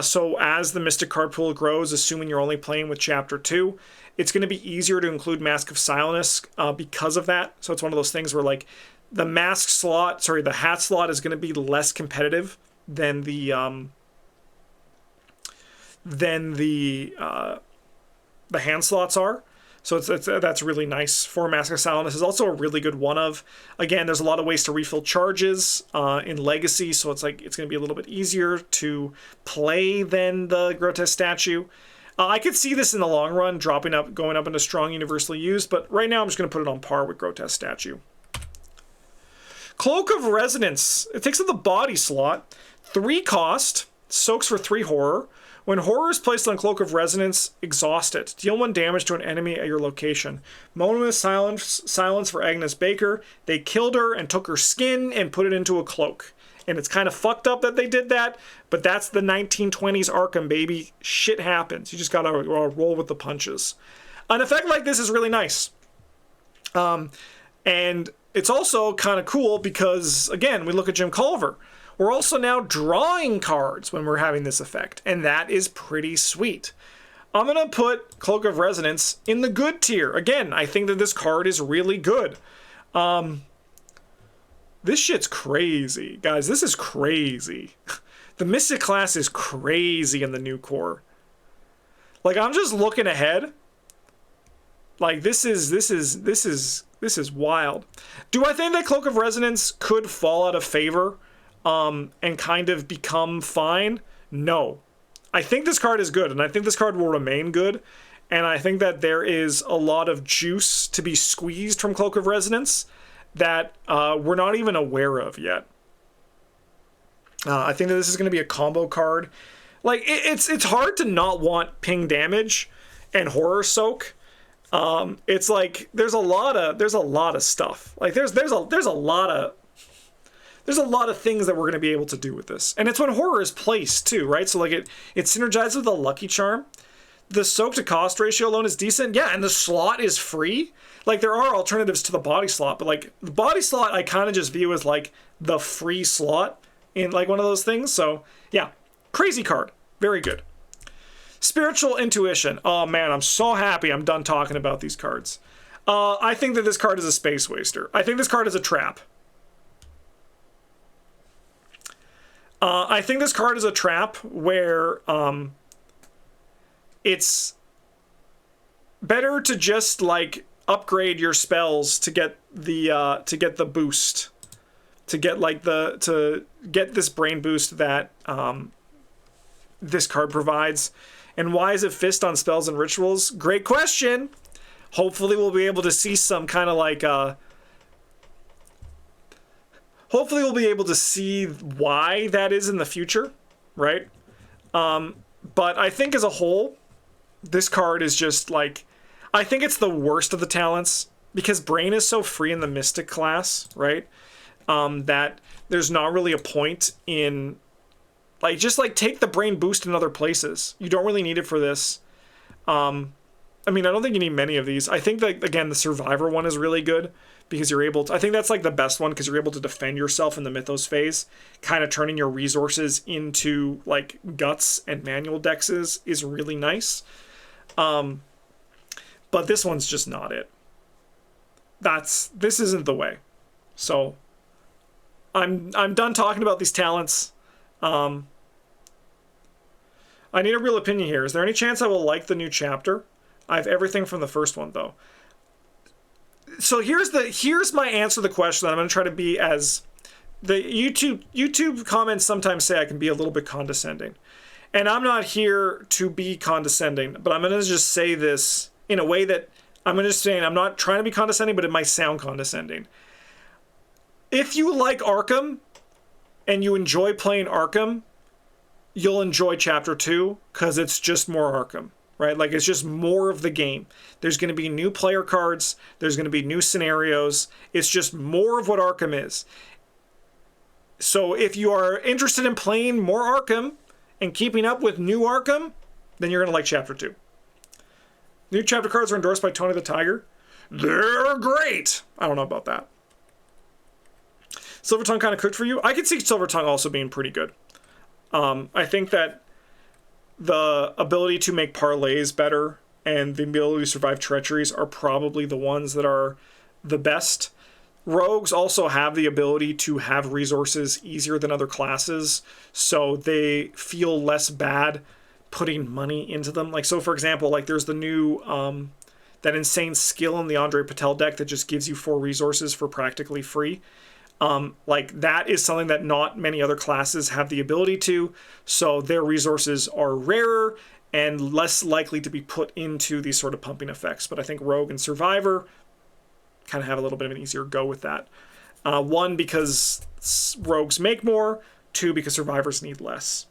So as the Mystic card pool grows, assuming you're only playing with Chapter 2, it's going to be easier to include Mask of Silenus because of that. So it's one of those things where, like, the hat slot is going to be less competitive than the hand slots are. So that's really nice for Mask of Silenus. It's also a really good one of. Again, there's a lot of ways to refill charges in Legacy, so it's going to be a little bit easier to play than the Grotesque Statue. I could see this in the long run going up into strong universally used, but right now I'm just going to put it on par with Grotesque Statue. Cloak of Resonance. It takes up the body slot. 3 cost, soaks for 3 horror. When horror is placed on Cloak of Resonance, exhaust it. Deal 1 damage to an enemy at your location. Moan with silence for Agnes Baker. They killed her and took her skin and put it into a cloak. And it's kind of fucked up that they did that, but that's the 1920s ARKHAM, baby. Shit happens. You just gotta roll with the punches. An effect like this is really nice. And it's also kind of cool because, again, we look at Jim Culver. We're also now drawing cards when we're having this effect, and that is pretty sweet. I'm going to put Cloak of Resonance in the good tier. Again, I think that this card is really good. This shit's crazy. Guys, this is crazy. The Mystic class is crazy in the new core. Like, I'm just looking ahead. Like, this is wild. Do I think that Cloak of Resonance could fall out of favor and kind of become fine? No. I think this card is good, and I think this card will remain good, and I think that there is a lot of juice to be squeezed from Cloak of Resonance that we're not even aware of yet. I think that this is going to be a combo card. Like, it's hard to not want ping damage and horror soak. It's like there's a lot of stuff. Like there's a lot of things that we're going to be able to do with this. And it's when horror is placed too, right? So like it synergizes with the Lucky Charm. The soak to cost ratio alone is decent. Yeah, and the slot is free. Like there are alternatives to the body slot, but like the body slot I kind of just view as like the free slot in like one of those things. So yeah, crazy card. Very good. Spiritual Intuition. Oh man, I'm so happy I'm done talking about these cards. I think that this card is a space waster. I think this card is a trap. I think this card is a trap where it's better to just like upgrade your spells to get the boost, to get this brain boost that this card provides. And why is it Fist on spells and rituals? Great question. Hopefully we'll be able to see some kind of like hopefully we'll be able to see why that is in the future, right? But I think as a whole, this card is just like, I think it's the worst of the talents because Brain is so free in the Mystic class, right? That there's not really a point in, like, just like take the Brain boost in other places. You don't really need it for this. I mean, I don't think you need many of these. I think that, again, the Survivor one is really good because you're able to, I think that's like the best one because you're able to defend yourself in the Mythos phase. Kind of turning your resources into like guts and manual dexes is really nice. But this one's just not it. This isn't the way. So I'm done talking about these talents. I need a real opinion here. Is there any chance I will like the new chapter? I have everything from the first one though. So here's my answer to the question that I'm going to try to be as the YouTube comments sometimes say I can be a little bit condescending. And I'm not here to be condescending, but I'm going to just say this in a way that I'm going to just say I'm not trying to be condescending, but it might sound condescending. If you like Arkham and you enjoy playing Arkham, you'll enjoy Chapter 2 because it's just more Arkham, right? Like it's just more of the game. There's going to be new player cards. There's going to be new scenarios. It's just more of what Arkham is. So if you are interested in playing more Arkham and keeping up with new Arkham, then you're going to like Chapter 2. New chapter cards are endorsed by Tony the Tiger. They're great. I don't know about that. Silver Tongue kind of cooked for you. I could see Silver Tongue also being pretty good. I think that the ability to make parlays better and the ability to survive treacheries are probably the ones that are the best. Rogues also have the ability to have resources easier than other classes, so they feel less bad putting money into them. Like, so for example, like there's the new that insane skill in the Andre Patel deck that just gives you 4 resources for practically free. Like that is something that not many other classes have the ability to, so their resources are rarer and less likely to be put into these sort of pumping effects. But I think Rogue and Survivor kind of have a little bit of an easier go with that. 1, because Rogues make more. 2, because Survivors need less.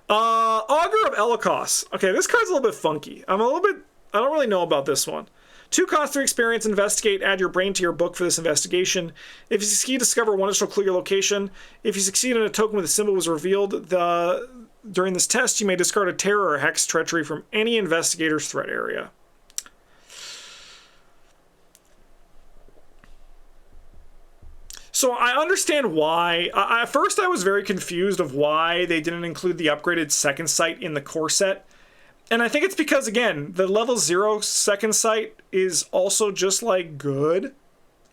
Augur of Elikos. Okay, this card's a little bit funky. I don't really know about this one. 2 cost 3 experience, investigate, add your brain to your book for this investigation. If you succeed, discover 1 additional clue your location. If you succeed and a token with a symbol was revealed, during this test, you may discard a terror or hex treachery from any investigator's threat area. So I understand why. At first I was very confused of why they didn't include the upgraded second sight in the core set. And I think it's because, again, the level 0 second sight is also just like good,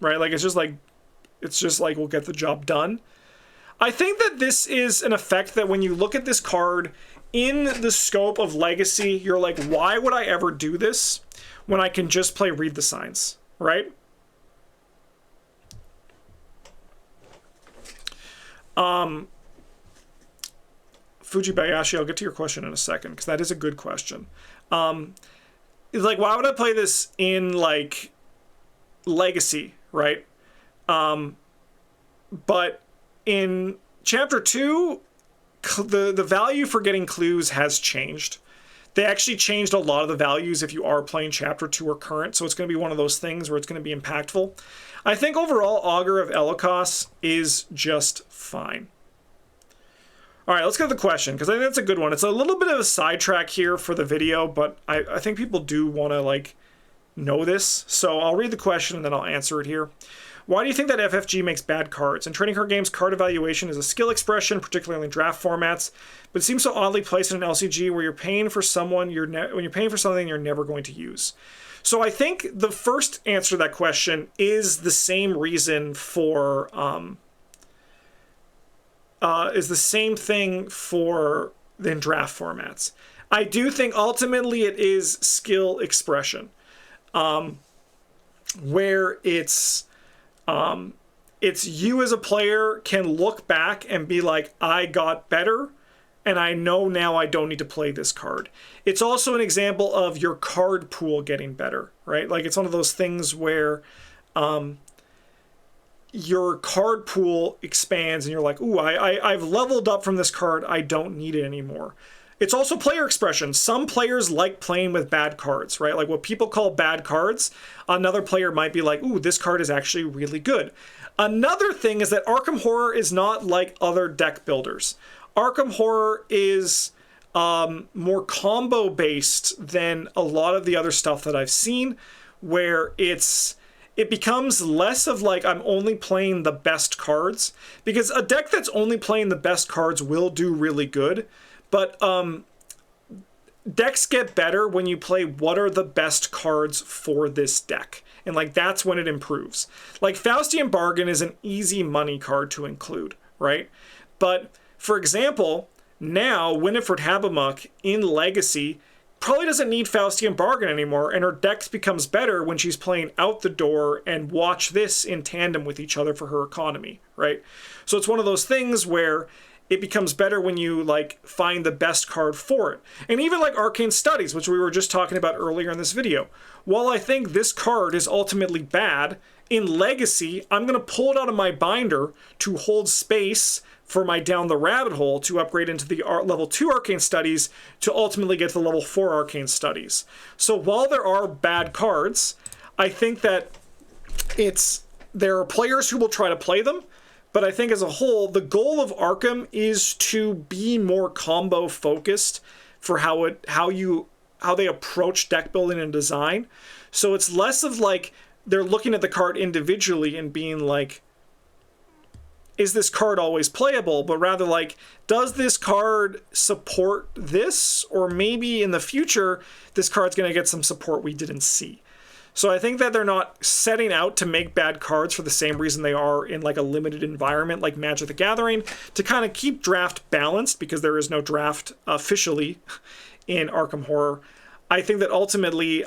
right? Like it's just like we'll get the job done. I think that this is an effect that when you look at this card in the scope of Legacy, you're like, why would I ever do this when I can just play Read the Signs, right? Fujibayashi, I'll get to your question in a second, because that is a good question. It's like, why would I play this in, like, Legacy, right? But in Chapter 2, the value for getting clues has changed. They actually changed a lot of the values if you are playing Chapter 2 or current, so it's going to be one of those things where it's going to be impactful. I think overall, Augur of Elikos is just fine. All right, let's get to the question, because I think that's a good one. It's a little bit of a sidetrack here for the video, but I think people do want to, like, know this. So I'll read the question and then I'll answer it here. Why do you think that FFG makes bad cards? In trading card games, card evaluation is a skill expression, particularly in draft formats, but it seems so oddly placed in an LCG where you're paying for someone when you're paying for something you're never going to use. So I think the first answer to that question is the same reason for is the same thing for in draft formats. I do think ultimately it is skill expression, where it's you as a player can look back and be like, I got better, and I know now I don't need to play this card. It's also an example of your card pool getting better, right? Like, it's one of those things where your card pool expands and you're like, ooh, I've leveled up from this card, I don't need it anymore. It's also player expression. Some players like playing with bad cards, right? Like what people call bad cards, another player might be like, ooh, this card is actually really good. Another thing is that Arkham Horror is not like other deck builders. Arkham Horror is more combo based than a lot of the other stuff that I've seen, where it becomes less of like, I'm only playing the best cards, because a deck that's only playing the best cards will do really good. But decks get better when you play what are the best cards for this deck. And like, that's when it improves. Like, Faustian Bargain is an easy money card to include, right? But for example, now Winifred Habamuk in Legacy probably doesn't need Faustian Bargain anymore, and her deck becomes better when she's playing Out the Door and Watch This in tandem with each other for her economy, right? So it's one of those things where it becomes better when you like find the best card for it. And even like Arcane Studies, which we were just talking about earlier in this video. While I think this card is ultimately bad, in Legacy, I'm going to pull it out of my binder to hold space for my Down the Rabbit Hole to upgrade into the level 2 Arcane Studies to ultimately get to the level 4 Arcane Studies. So while there are bad cards, I think that there are players who will try to play them. But I think as a whole, the goal of Arkham is to be more combo focused for how they approach deck building and design. So it's less of like they're looking at the card individually and being like, is this card always playable? But rather like, does this card support this? Or maybe in the future, this card's going to get some support we didn't see. So I think that they're not setting out to make bad cards for the same reason they are in like a limited environment like Magic the Gathering, to kind of keep draft balanced, because there is no draft officially in Arkham Horror. I think that ultimately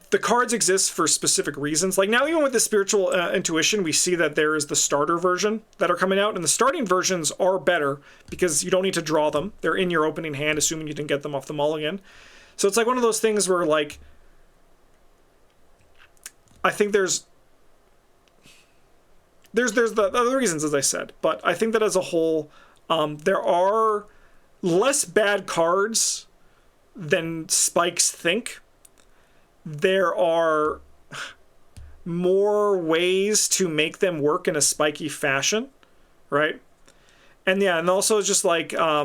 the cards exist for specific reasons. Like now, even with the Spiritual Intuition, we see that there is the starter version that are coming out, and the starting versions are better because you don't need to draw them. They're in your opening hand, assuming you didn't get them off the mulligan. So it's like one of those things where like, I think there's the other reasons, as I said, but I think that as a whole, there are less bad cards than Spikes think. There are more ways to make them work in a spiky fashion, right? And yeah, and also just like, I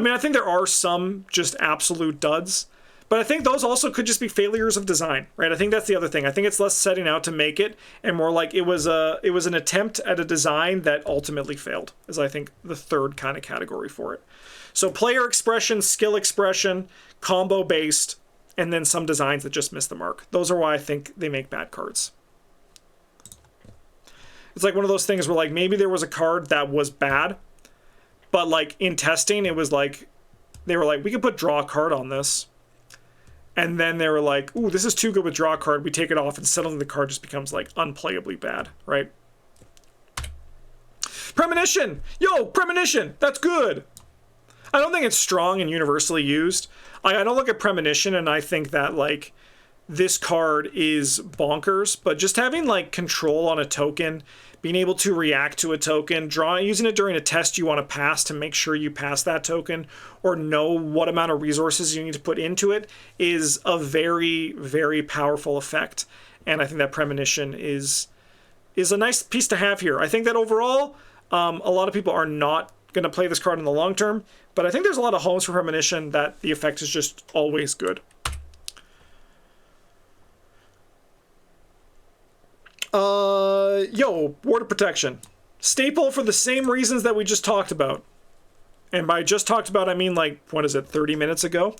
mean, I think there are some just absolute duds, but I think those also could just be failures of design, right? I think that's the other thing. I think it's less setting out to make it and more like it was an attempt at a design that ultimately failed, is I think the third kind of category for it. So player expression, skill expression, combo based, and then some designs that just miss the mark. Those are why I think they make bad cards. It's like one of those things where like maybe there was a card that was bad, but like in testing, it was like, they were like, we could put draw a card on this. And then they were like, ooh, this is too good with draw a card. We take it off and suddenly the card just becomes like unplayably bad, right? But Premonition! Yo, Premonition! That's good! I don't think it's strong and universally used. I don't look at Premonition and I think that, like, this card is bonkers, but just having, like, control on a token, being able to react to a token, using it during a test you want to pass to make sure you pass that token, or know what amount of resources you need to put into it, is a very, very powerful effect. And I think that Premonition is a nice piece to have here. I think that overall, a lot of people are not going to play this card in the long term, but I think there's a lot of homes for Premonition that the effect is just always good. Ward of Protection. Staple for the same reasons that we just talked about. And by just talked about, I mean, like, what is it, 30 minutes ago?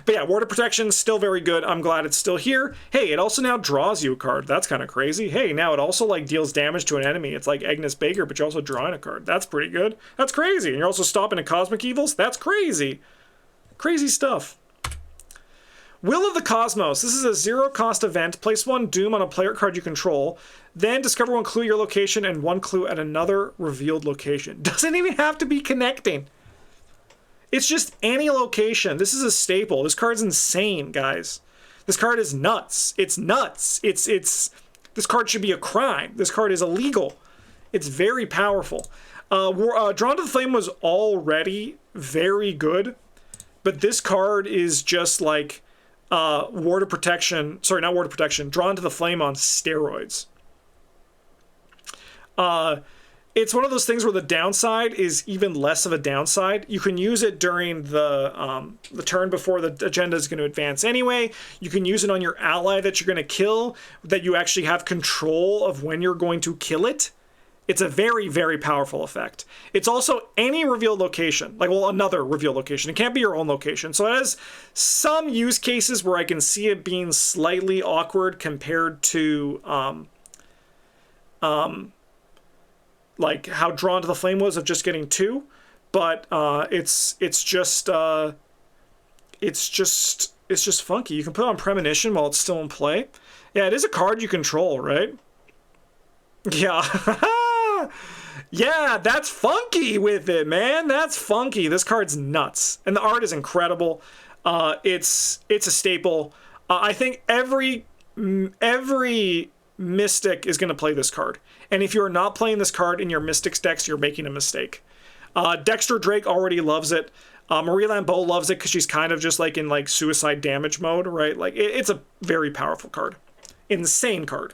But yeah, Ward of Protection, still very good. I'm glad it's still here. Hey, it also now draws you a card. That's kind of crazy. Hey, now it also, like, deals damage to an enemy. It's like Agnes Baker, but you're also drawing a card. That's pretty good. That's crazy. And you're also stopping a Cosmic Evils? That's crazy. Crazy stuff. Will of the Cosmos. This is a 0-cost event. Place 1 Doom on a player card you control. Then discover 1 clue at your location and 1 clue at another revealed location. Doesn't even have to be connecting. It's just any location. This is a staple. This card's insane, guys. This card is nuts. It's nuts. This card should be a crime. This card is illegal. It's very powerful. Drawn to the Flame was already very good, but this card is just like Ward of Protection. Sorry, not Ward of Protection. Drawn to the Flame on steroids. It's one of those things where the downside is even less of a downside. You can use it during the turn before the agenda is going to advance anyway. You can use it on your ally that you're going to kill, that you actually have control of when you're going to kill it. It's a very, very powerful effect. It's also any revealed location, like, well, another revealed location. It can't be your own location. So it has some use cases where I can see it being slightly awkward compared to like how Drawn to the Flame was of just getting 2, but it's just funky. You can put it on Premonition while it's still in play. Yeah, it is a card you control, right? Yeah. Yeah, that's funky with it, man. That's funky. This card's nuts, and the art is incredible. It's a staple. I think every Mystic is going to play this card. And if you're not playing this card in your Mystics decks, you're making a mistake. Dexter Drake already loves it. Marie Lambeau loves it because she's kind of just like in like suicide damage mode, right? Like it's a very powerful card. Insane card.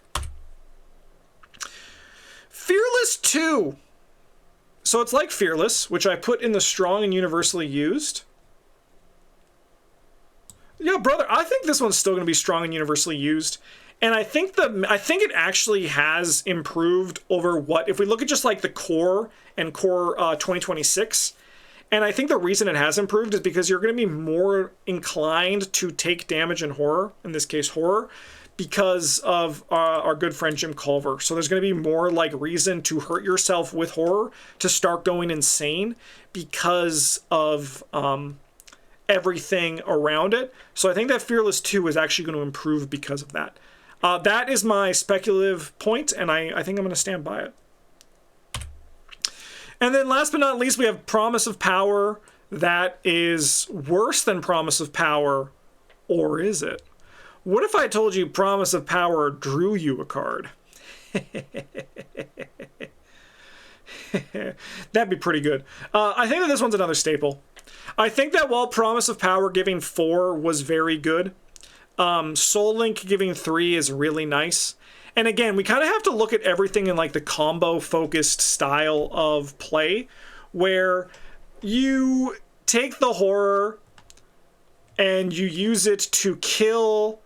Fearless 2. So it's like Fearless, which I put in the strong and universally used. Yeah, brother, I think this one's still going to be strong and universally used. And I think it actually has improved over what, if we look at just like the core and core 2026, and I think the reason it has improved is because you're going to be more inclined to take damage in horror, in this case horror, because of our good friend Jim Culver. So there's going to be more like reason to hurt yourself with horror, to start going insane because of everything around it. So I think that Fearless 2 is actually going to improve because of that. That is my speculative point, and I think I'm going to stand by it. And then last but not least, we have Promise of Power. That is worse than Promise of Power, or is it? What if I told you Promise of Power drew you a card? That'd be pretty good. I think that this one's another staple. I think that while Promise of Power giving 4 was very good, Soul Link giving 3 is really nice. And again, we kind of have to look at everything in like the combo focused style of play, where you take the horror and you use it to kill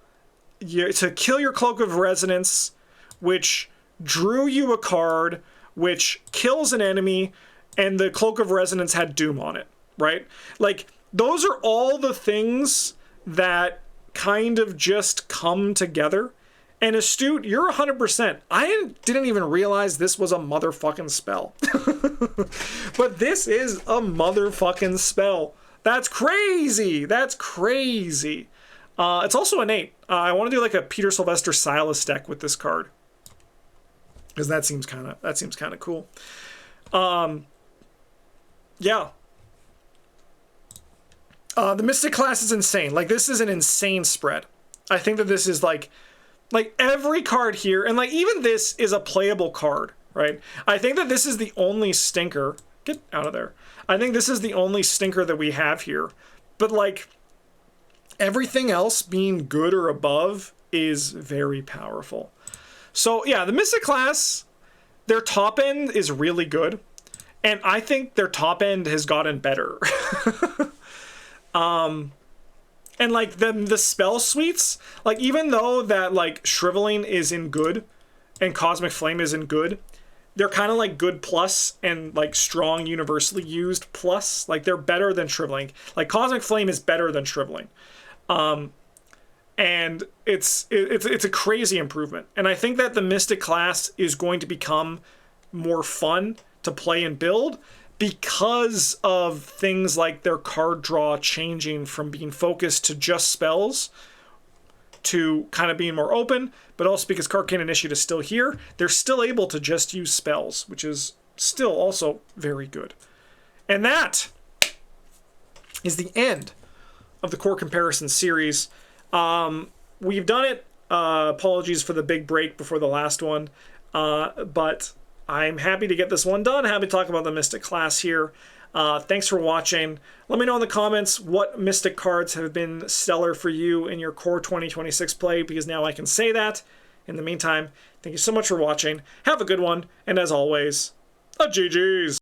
your Cloak of Resonance, which drew you a card, which kills an enemy, and the Cloak of Resonance had Doom on it, right? Like, those are all the things that kind of just come together. And Astute, you're 100%. I didn't even realize this was a motherfucking spell. But this is a motherfucking spell. That's crazy. That's crazy. It's also innate. I want to do like a Peter Sylvester Silas deck with this card, because that seems kind of cool. Yeah. The Mystic class is insane. Like, this is an insane spread. I think that this is like every card here, and like even this is a playable card, right? I think that this is the only stinker. Get out of there. I think this is the only stinker that we have here. But like everything else being good or above is very powerful. So yeah, the Mystic class, their top end is really good. And I think their top end has gotten better. And like the spell suites, like even though that like Shriveling is in good and Cosmic Flame is in good, they're kind of like good plus and like strong universally used plus. Like they're better than Shriveling. Like Cosmic Flame is better than Shriveling. And it's a crazy improvement. And I think that the Mystic class is going to become more fun to play and build because of things like their card draw changing from being focused to just spells to kind of being more open, but also because Card Initiate is still here, they're still able to just use spells, which is still also very good. And that is the end of the core comparison series. We've done it. Apologies for the big break before the last one, but I'm happy to get this one done. Happy to talk about the Mystic class here. Thanks for watching. Let me know in the comments what Mystic cards have been stellar for you in your core 2026 play, because now I can say that. In the meantime, thank you so much for watching. Have a good one, and as always, a GG's.